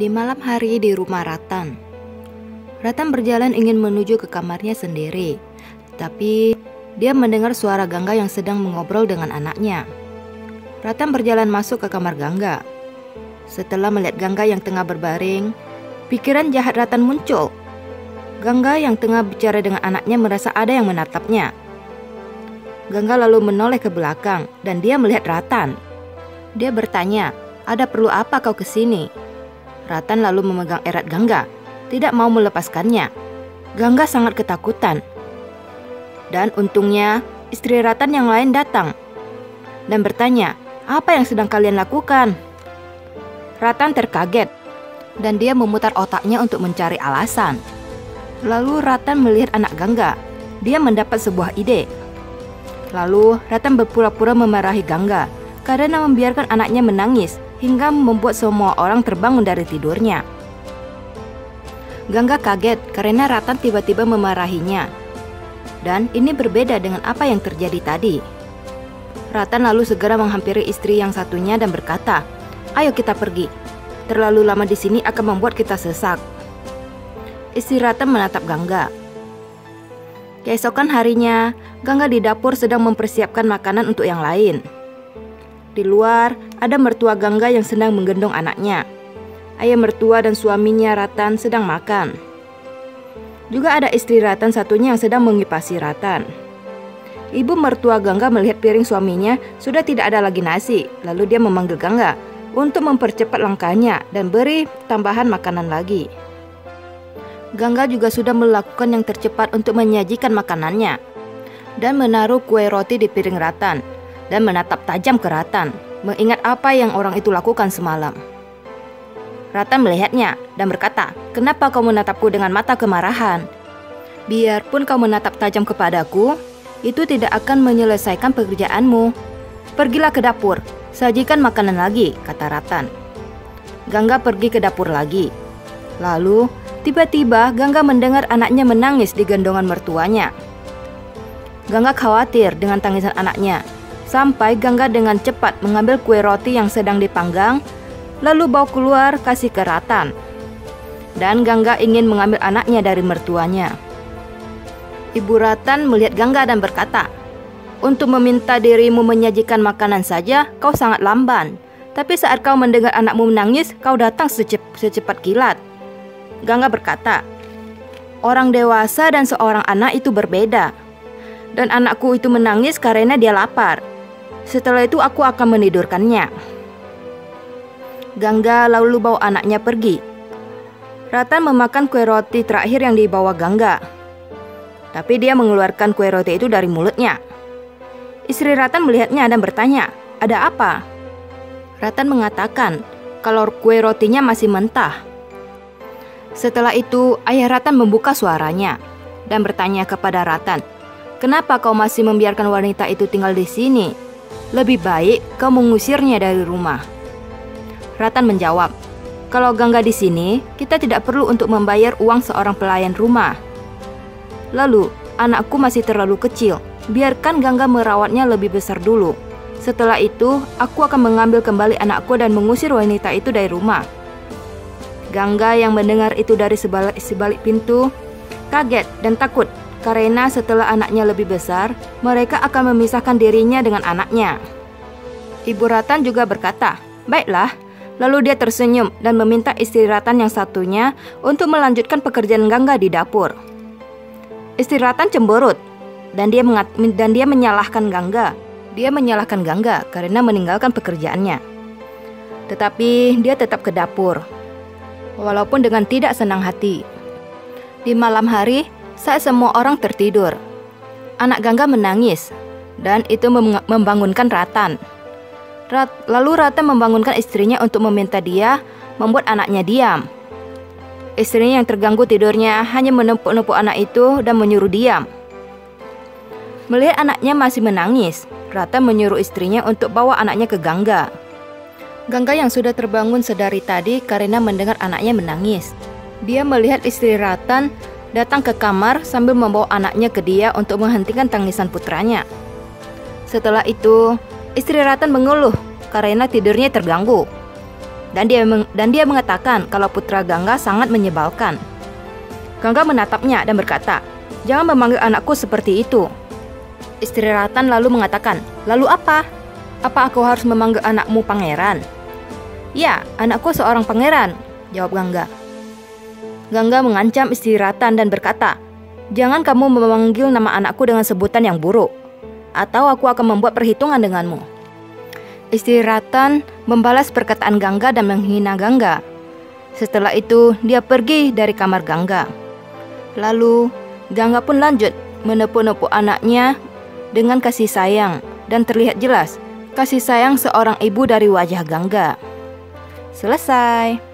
Di malam hari di rumah Ratan. Ratan berjalan ingin menuju ke kamarnya sendiri, tapi dia mendengar suara Gangga yang sedang mengobrol dengan anaknya. Ratan berjalan masuk ke kamar Gangga. Setelah melihat Gangga yang tengah berbaring, pikiran jahat Ratan muncul. Gangga yang tengah bicara dengan anaknya merasa ada yang menatapnya. Gangga lalu menoleh ke belakang dan dia melihat Ratan. Dia bertanya, "Ada perlu apa kau ke sini?" Ratan lalu memegang erat Gangga, tidak mau melepaskannya. Gangga sangat ketakutan. Dan untungnya istri Ratan yang lain datang dan bertanya, "Apa yang sedang kalian lakukan?" Ratan terkaget dan dia memutar otaknya untuk mencari alasan. Lalu Ratan melihat anak Gangga. Dia mendapat sebuah ide. Lalu Ratan berpura-pura memarahi Gangga karena membiarkan anaknya menangis hingga membuat semua orang terbangun dari tidurnya. Gangga kaget karena Ratan tiba-tiba memarahinya. Dan ini berbeda dengan apa yang terjadi tadi. Ratan lalu segera menghampiri istri yang satunya dan berkata, "Ayo kita pergi. Terlalu lama di sini akan membuat kita sesak." Istri Ratan menatap Gangga. Keesokan harinya, Gangga di dapur sedang mempersiapkan makanan untuk yang lain. Di luar, ada mertua Gangga yang sedang menggendong anaknya. Ayah mertua dan suaminya Ratan sedang makan. Juga ada istri Ratan satunya yang sedang mengipasi Ratan. Ibu mertua Gangga melihat piring suaminya sudah tidak ada lagi nasi. Lalu dia memanggil Gangga untuk mempercepat langkahnya dan beri tambahan makanan lagi. Gangga juga sudah melakukan yang tercepat untuk menyajikan makanannya dan menaruh kue roti di piring Ratan dan menatap tajam ke Ratan, mengingat apa yang orang itu lakukan semalam. Ratan melihatnya dan berkata, "Kenapa kau menatapku dengan mata kemarahan? Biarpun kau menatap tajam kepadaku, itu tidak akan menyelesaikan pekerjaanmu. Pergilah ke dapur, sajikan makanan lagi," kata Ratan. Gangga pergi ke dapur lagi. Lalu, tiba-tiba Gangga mendengar anaknya menangis di gendongan mertuanya. Gangga khawatir dengan tangisan anaknya, sampai Gangga dengan cepat mengambil kue roti yang sedang dipanggang, lalu bawa keluar kasih ke Ratan. Dan Gangga ingin mengambil anaknya dari mertuanya. Ibu Ratan melihat Gangga dan berkata, "Untuk meminta dirimu menyajikan makanan saja, kau sangat lamban. Tapi saat kau mendengar anakmu menangis, kau datang secepat kilat." Gangga berkata, "Orang dewasa dan seorang anak itu berbeda. Dan anakku itu menangis karena dia lapar. Setelah itu aku akan menidurkannya." Gangga lalu bawa anaknya pergi. Ratan memakan kue roti terakhir yang dibawa Gangga. Tapi dia mengeluarkan kue roti itu dari mulutnya. Istri Ratan melihatnya dan bertanya, "Ada apa?" Ratan mengatakan kalau kue rotinya masih mentah. Setelah itu, ayah Ratan membuka suaranya dan bertanya kepada Ratan, "Kenapa kau masih membiarkan wanita itu tinggal di sini? Lebih baik kau mengusirnya dari rumah." Ratan menjawab, "Kalau Gangga di sini, kita tidak perlu untuk membayar uang seorang pelayan rumah. Lalu, anakku masih terlalu kecil. Biarkan Gangga merawatnya lebih besar dulu. Setelah itu, aku akan mengambil kembali anakku dan mengusir wanita itu dari rumah." Gangga yang mendengar itu dari sebalik pintu, kaget dan takut karena setelah anaknya lebih besar, mereka akan memisahkan dirinya dengan anaknya. Ibu Ratan juga berkata, "Baiklah." Lalu dia tersenyum dan meminta istri Ratan yang satunya untuk melanjutkan pekerjaan Gangga di dapur. Istri Ratan cemberut dan dia menyalahkan Gangga. Dia menyalahkan Gangga karena meninggalkan pekerjaannya. Tetapi dia tetap ke dapur, walaupun dengan tidak senang hati. Di malam hari, saat semua orang tertidur, anak Gangga menangis dan itu membangunkan Ratan. Lalu Ratan membangunkan istrinya untuk meminta dia membuat anaknya diam. Istrinya yang terganggu tidurnya hanya menepuk-nepuk anak itu dan menyuruh diam. Melihat anaknya masih menangis, Ratan menyuruh istrinya untuk bawa anaknya ke Gangga. Gangga yang sudah terbangun sedari tadi karena mendengar anaknya menangis. Dia melihat istri Ratan datang ke kamar sambil membawa anaknya ke dia untuk menghentikan tangisan putranya. Setelah itu, istri Ratan mengeluh karena tidurnya terganggu. Dan dia mengatakan kalau putra Gangga sangat menyebalkan. Gangga menatapnya dan berkata, "Jangan memanggil anakku seperti itu." Istri Ratan lalu mengatakan, "Lalu apa? Apa aku harus memanggil anakmu pangeran?" "Ya, anakku seorang pangeran," jawab Gangga. Gangga mengancam istri Ratan dan berkata, "Jangan kamu memanggil nama anakku dengan sebutan yang buruk, atau aku akan membuat perhitungan denganmu." Istri Ratan membalas perkataan Gangga dan menghina Gangga. Setelah itu, dia pergi dari kamar Gangga. Lalu, Gangga pun lanjut menepuk-nepuk anaknya dengan kasih sayang, dan terlihat jelas kasih sayang seorang ibu dari wajah Gangga. Selesai.